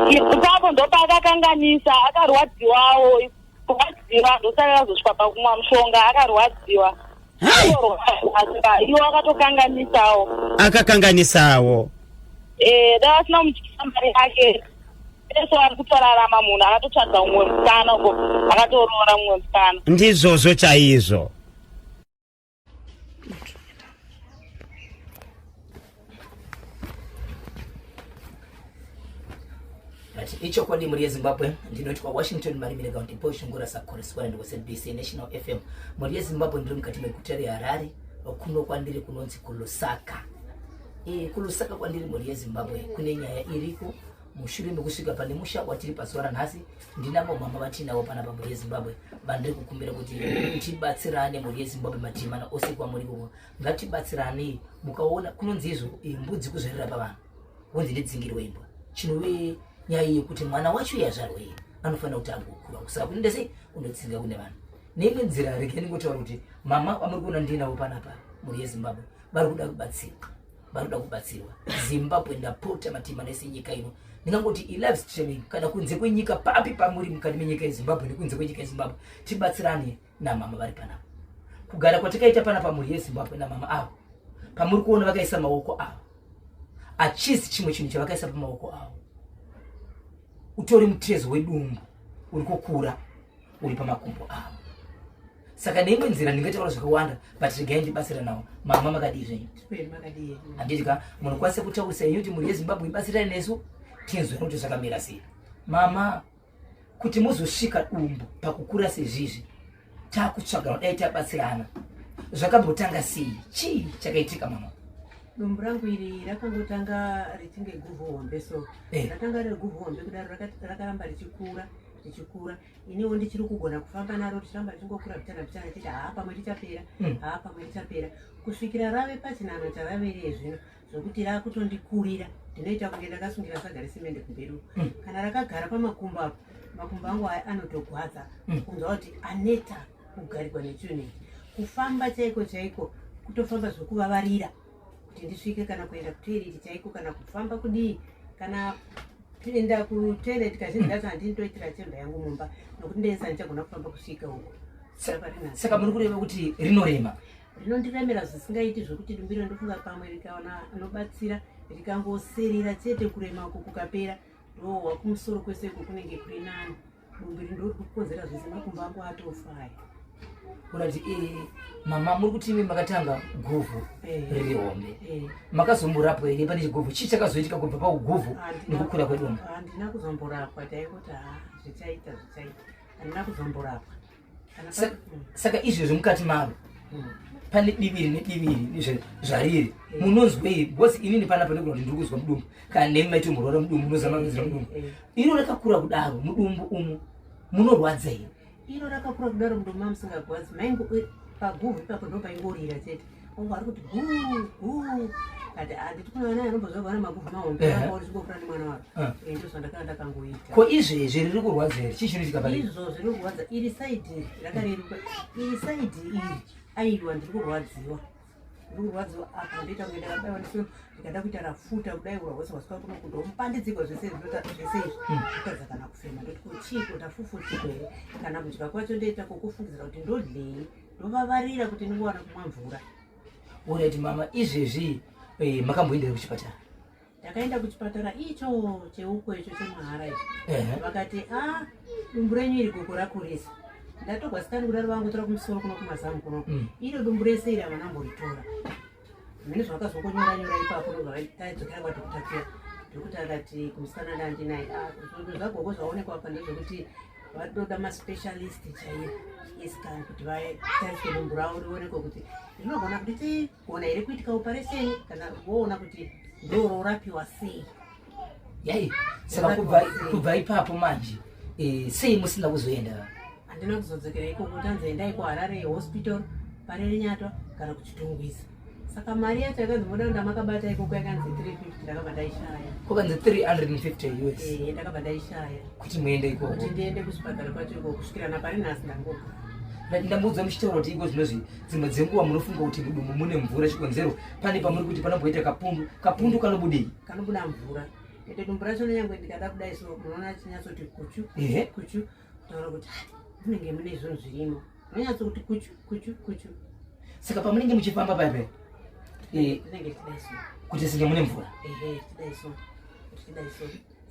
Ipapo ndopakakanganisa akarwadziwawo ndosarira zosvika pakumwa mushonga akarwadziwa. Iwo akatokanganisawo. Akakanganisawo. Davasina mutyisa mari yake. Eso ari kutorarama munhu akatotsvaga umwe musikana uko akatoroora mumwe musikana. Ndizvozvo chaizvo. Alright, icho kwa muri Zimbabwe ndinoti kwa Washington Marimire County Posh ngora sa correspondent wa SBC National FM. Muri Zimbabwe ndiri mukati mekutari Harare kuno kwandiri kunonzi kuLusaka. Kulusaka kwandiri muri Zimbabwe kune nyaya iriko mushure mekusvika pane musha watiri pasora nhasi ndinabo mama vatinawo pana muri Zimbabwe bandiri kukumbira kuti tibatsirane muri Zimbabwe matimana ose kwa muri kuko ngatibatsirane mukaona kunonzi izvo mbudzi kuzverera pavanhu wonzi ndidzingirwe imba chinove nyaya yekuti mwana wacho yazvarwa anofanira kuti agokura kusaka kuti ndese unotsinga kune vanhu neimwe nzira rege ndingotaura kuti mama amuri kuona ndinawo panapa muri Zimbabwe vari kuda kubatsirwa Zimbabwe ndapota matima nese nyika ino ndingangoti live streaming kana kunze kwenyika papi pamuri mukati menyika yeZimbabwe nekunze kwenyika yeZimbabwe tibatsirane namama vari panapa kugara kwatakaita panapa muri yeZimbabwe namama avo pamuri kuona vakaisa maoko avo achisi chimwe chinhu chavakaisa pamaoko avo utori mutezo wedumbu uri kukura uri pamakumbo avo saka neimwe nzira ndingataura zvakawanda but regai ndibatsira nawo mama makadii zvenyu handitika munokwanisa kutaurisa yenyu kuti muri yeZimbabwe ibatsirane nesu tinzwe kuti zvakamira sei mama kuti muzosvika dumbu pakukura sezvizvi takutsvaga dai tabatsirana zvakambotanga sei chii chakaitika mama dumbu rangu iri rakangotanga richinge guvhombe so rakanga riri guvhombe kudaro rakaramba richikura iniwo ndichiri kugona kufamba naro tichiramba richingokura vitana tichiti pamwe richapera kusvikira rave pachinano charavereye zvino zvokuti rakutondikurira ndinoita kunge ndakasungira saga resimende kumberi kana rakagara pamakumbo apo makumbo angu anotogwadza kunzwa kuti aneta kugarikwa nechunei kufamba chaiko kutofamba zvokuvavarira kuti ndisvike kana kuenda kutoireti chaiko kana kufamba kudii kana kuenda kutoireti kazhinji kacho handindoitira chemba yangu mumba nokuti ndese handichagona kufamba kusvika uko saka muri kureva kuti rinorema rinondiremera zvisingaiti zvokuti dumbiro ndofunga pamwe rikaona anobatsira rikangoserera chete kurema uko kukapera ndohwa kumusoro kwese uko kunenge kuri nani dumbiri ndori kukonzera zvese makumbo angu atofaya urati mama muri kuti imi makatanga guvhu riri hombe makazomborapwa here pane chiguvhu chii chakazoitika kubva pauguvhu nekukura kwedumbu handina kuzomborapwa taikuti zvichaita handina kuzomborapwa saka izvezvi mukati maro pane diviri nediviri zvariri munonzwei bhosi inini panapa ndikuona kuti ndiri kuzwa mudumbu kana nemi maiti murwara mudumbu munozama kudzira mudumbu iro rakakura kudaro mudumbu umu munorwadza here iro rakakura kudaro mudumbu mamusingagwadzi maingu paguvhu ipapo ndopaingorira chete ongo ari kuti guu kati handiti kuna vana anombozvagwana maguvhu mahombe aorichingokura nemwana waro ndozvandakanga ndakangoita ko izvezvi riri kurwadza here chii chinoitika pari izvo zviri kurwadza iri saidhi rakareruka iri saidhi iri aiwa ndiri kurwadziwa apa ndoita kunge ndakabaiwa ndiso ndikada kuita rafuta kudairwa hwese wasika kuno kundompandidzikwa zvese zvinoita zvese izvi kutadza kana kufema ndoti kuchiko ndafufudziko here kana kudya kwacho ndoita kokufungidzira kuti ndodlei ndovavarira kuti ndingowana kumwa mvura urati mama izvezvi makamboendera kuchipatara ndakaenda kuchipatara icho cheuko icho chemahara icho vakati dumbu renyu iri goko rakurisa ndatogwa sikani kudaro vangotora kumusoro kuno kumazamu kuno iro dumbu rese iri havanamboritora mene zvavakazokonyora ipapo ndobvataedzokera kwadhokutakira dhokuta akati kumusikana ndandinaye zvagoko zvaonekwa apa ndezvekuti vadoda maspecialist chaivo isikani kuti vatarise dumbu ravo rionekwe kuti rinogona kuti tigona here kuitika operation kana voona kuti ndororapiwa sei yai saka kubva ipapo manje sei musina kuzoenda handina kuzodzokera ikoko tanzoendai kuHarare hospital pareri nyatwa kana kuchitungwiza saka mari yacho yakanzi moda ndamakabata ikoko yakanzi 350 ndakabva ndaishaya kwakanzi 350 US ndakabva ndaishaya kuti muende ikoko kuti ndiende kuchipatara kwacho ikoko kusvikira napari nhasi ndangogara ndambudza muchitaura kuti iko zvinozvi dzimwe dzenguva munofunga kuti mudumbu mune mvura chikonzero pane pamuri kuti panomboita kapundu kanobudei kanobuda mvura ete dumbu racho nenyangwe ndikada kudai so munoona chinyatsoti kuchu taura kuti munenge mune zvinhu zvirimo nonyatso kuti kuchu saka pamunenge muchifamba paipai tinenge tidaiso kuti singe mune mvura tidaiso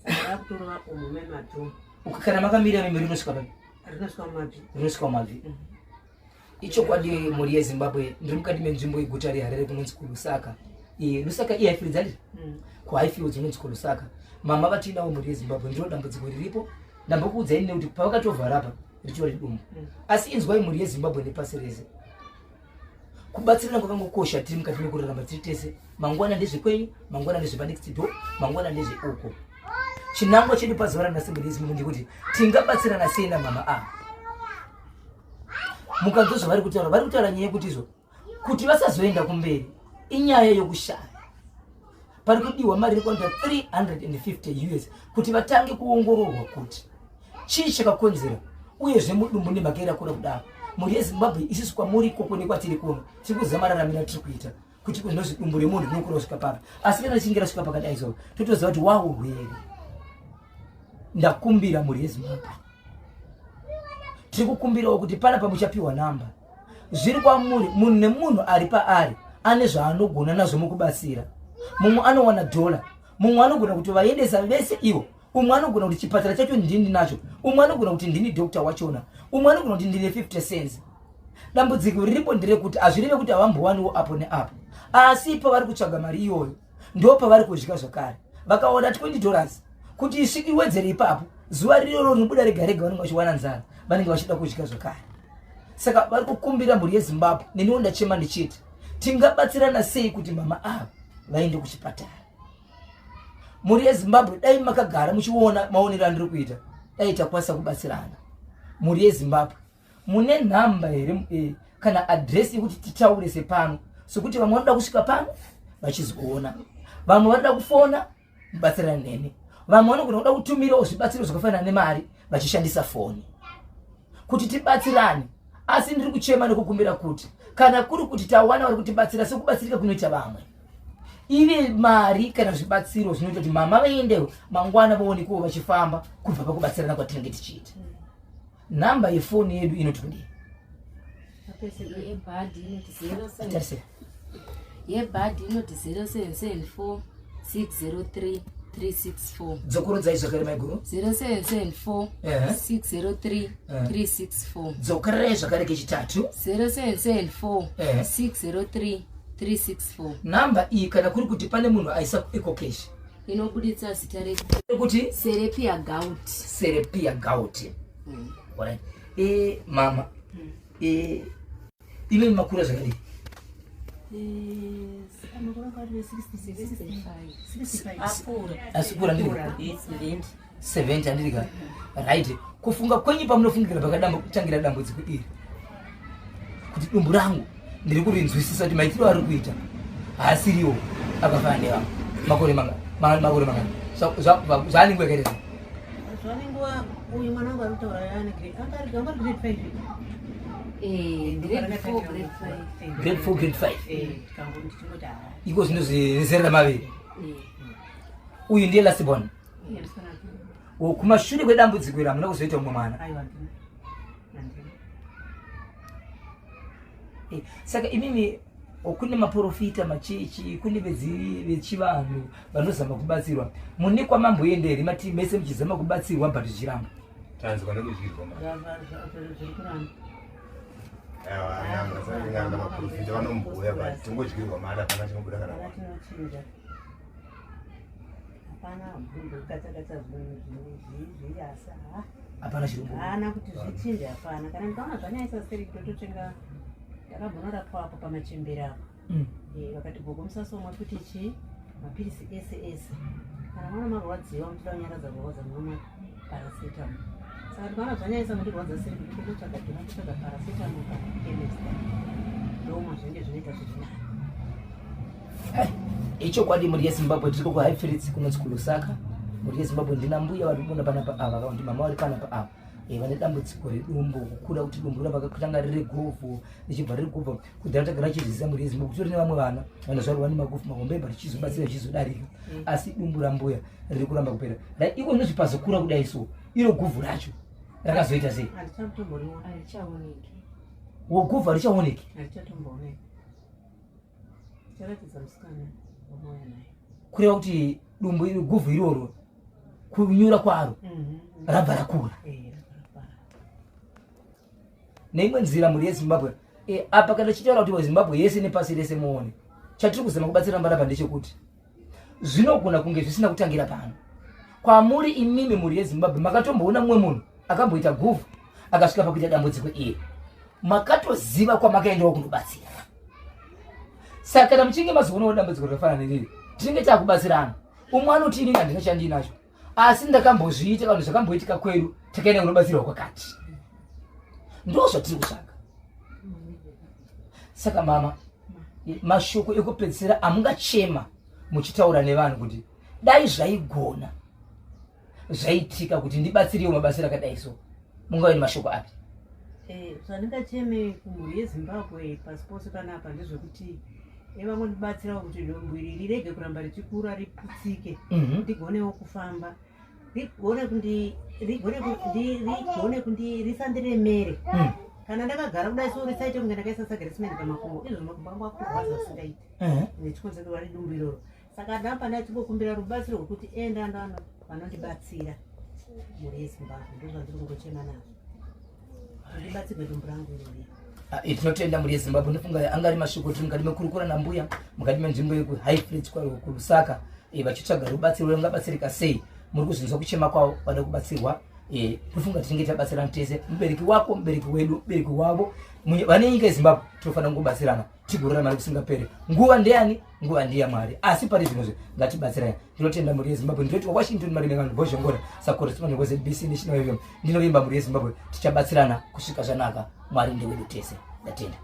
saka rakutorova umu memadhumu kana makamira mimi rinosvika papi rinosvika mumabvi ichokwadi muri yeZimbabwe ndiri mukati menzvimbo yeguta reHarare kunonzi kuLusaka Lusaka iHighfields handiti kuHighfields unonzi kuLusaka mama vatinawo muri yezimbabwe ndiro dambudziko riripo ndambokuudzai nekuti pavakatovhara apa richiva ridumbu asi inzwai muri yezimbabwe nepasi rese kubatsirana kwakangokosha tiri mukati mekurarama tiri tese mangwana ndezvekwenyu mangwana ndezvepanext door mangwana ndezveuko chinangwa chedu pazuva ranhasi muri yezimbabwe ndekuti tingabatsirana sei namama mukanzwa zvavari kutaura nyaya yekuti izvo kuti vasazoenda kumberi inyaya yokushaya pari kudiwa mari iri kuenda 350 US kuti vatange kuongororwa kuti chii chakakonzera uyezve mudumbu nemhaka kura kudaro muri yezimbabwe isusu kwamuri koko nekwatiri kuno tiri kuziva mararamiro tiri kuita kuti kunozvi dumbu remunhu rinokura kusvika papi asi kana richinge rasvika pakadai izvo totoziva kuti waurwere ndakumbira muri yezimbabwe tiri kukumbirawo kuti pana pamuchapiwa namba zviri kwamuri munhu nemunhu ari paari ane zvaanogona nazvo mukubatsira mumwe anowana $, mumwe anogona kuti vaendesa vese ivo umwe anogona kuti chipatara chacho ndini nacho umwe anogona kuti ndini dokta wachona umwe anogona kuti ndine 50 cents dambudziko riripo nderekuti hazvireve kuti havambowaniwo apo neapo asi pavari kutsvaga mari iyoyo ndo pavari kudya zvakare vakaona $20 kuti isvikiwedzere ipapo zuva riroro rinobuda rega rega vanenge vachiwana nzara vanenge vachida kudya zvakare saka vari kukumbira mhuri yezimbabwe neniwo ndachema ndichiti tingabatsirana sei kuti mama ava vaende kuchipatara muri yezimbabwe dai makagara muchiona maonero andiri kuita dai takwanisa kubatsirana muri yezimbabwe mune nhamba here kana adresi yekuti titaure sepano sokuti vamwe vanoda kusvika pano vachizoona vamwe vanoda kufona mubatsirane nene vamwe vanogona kuda kutumirawo zvibatsiro zvakafanana nemari vachishandisa foni kuti tibatsirane asi ndiri kuchema nekukumbira kuti kana kuri kuti tawana vari kutibatsira sekubatsirika kunoita vamwe ive mari kana zvibatsiro zvinoita kuti mama vaendewo mangwana vaonekuwo vachifamba kubva pakubatsirana kwatinenge tichiita nhamba yefoni yedu inotodii yebhadhi inoti 0774 603 364 dzokurodzai zvakare maiguru 0774 603 364 dzokararai zvakare kechitatu 0774 603 364 nhamba iyi kana kuri kuti pane munhu aisa ecocash inobuditsa zita rekuti Serepia Gout. Serepia Gout. Alright. Mama. Ime makura zvakadii? Asipura ndiri 70 andiri right. Kufunga kwenye pamunofungira pakadambutangira dambudziko iri kuti dumbu rangu ndiri kurinzwisisa kuti maitiro ari kuita haasiriwo akafanana nevamwe makore manga zvaanenge akaita zvaningwa uyu mwana wangu arikutaura yani anga ari grade 5 grade 4 grade 5 iko zvino zvinozerera maviri uyu ndiye last born kumashure kwedambudziko iri hamuna kuzoita umwe mwana saka imimi kune maprofita machechi kune vechivanhu vanozama kubatsirwa mune kwamamboenderi mati mese muchizama kubatsirwa but zvichiramba tanzwa nekuzvirwa nyanga maprofita vanombuya but tingodyirwa mari hapana chinobuda kana hapana chirungu hapana kuti zvichinje hapana kana ndikaona zvanyaisa seri kutototenga ndakabvonora papo pamachembera apo vakati bhoko musasomwa kuti chi mapirisi ese ese kana mwana marwadziwa muchida kunyaradza kurwadza munomwa paracetamol saka ndikaona zvanyaisa mundirwadza seri kuti tototsvaga totsvaga paracetamol pachemist ndomwa zvinenge zvinoita zvirinani ichokwadi muri yezimbabwe tiri kuhigh flats kunonzi kulusaka muri yezimbabwe ndina mbuya vari kuona panapa ava kuti mama vari panapa ava vane dambudziko redumbu kukura kuti dumbu ravakatanga riri govhu richibva riri kubva kudhara tagara chizvisa muri yezimbabwe kutori nevamwe vana vanozvarwa nemagofu mahombe bva richizobatsira richizodarika asi dumbu rambuya riri kuramba kupera iko nozvipazokura kudai so iro govhu racho rakazoita sei govhu harichaoneki kureva kuti dumbu iri govhu iroro kunyura kwaro rabva rakura neimwe nzira muri yezimbabwe apa kana tichitaura kuti zimbabwe yese nepasi rese muone chatiri kuzama kubatsira mbarabha ndechekuti zvinogona kunge zvisina kutangira pano kwamuri imimi muri yeZimbabwe makatomboona mumwe munhu akamboita guvhu akasvika pakuita dambudziko iye makatoziva kwamakaendawo kundobatsira. Saka kana muchinge mazoonawo dambudziko rakafanana neriri tinenge takubatsirana. Umwe anoti inini handina chandinacho asi ndakambozviita vanhu zvakamboitika kwedu takaenda kunobatsirwa kwakati. Ndo zvatiri kutsvaga. Saka mama mashoko ekupedzisira amungachema muchitaura nevanhu kuti dai zvaigona zvaitika kuti ndibatsiriwo mabasa akadai so mungava ni mashoko api? Zvandingacheme kumhuri yeZimbabwe pasi pose panapa ndezvekuti vamwe ndibatsirawo kuti dombo iri rirege kuramba richikura riputsike, ndigonewo kufamba, rigone kundi risandiremere. Kana ndakagara kudai so risaite kunge ndakaisa saga resimende pamakumbo, izvo makumbo angu akurwadza singaiti nechikonzerwa ridumbu iroro. Saka ndamba ndachimbokumbira rubatsiro rwekuti enda ndana vanondibatsira mhuri yeZimbabwe, ndozvandiri kungochema nazvo ndibatsirwe dumbu rangu irori. Tinotenda mhuri yeZimbabwe. Ndofunga angari mashoko kuti mukati mekurukura nambuya mukati menzvimbo yekuHighfield kuLusaka vachitsvaga rubatsiro rungabatsirika sei. Muri kuzvinzwa kuchema kwavo vada kubatsirwa. Tofunga tinenge tabatsirana tese, mubereki wako, mubereki wedu, mubereki wavo, vane nyika yeZimbabwe tofanira kungobatsirana tigorora mari kusingaperi. Nguva ndeyani? Nguva ndeyamwari. Asi pari zvinozve ngatibatsirane. Tinotenda mhuri yeZimbabwe. Ndinoti Washington Mari Mengano Bozhongora sakorespondent weZBC National FM. Ndinovimba mhuri yeZimbabwe tichabatsirana kusvika zvanaka. Mwari ndewedu tese. Ndatenda.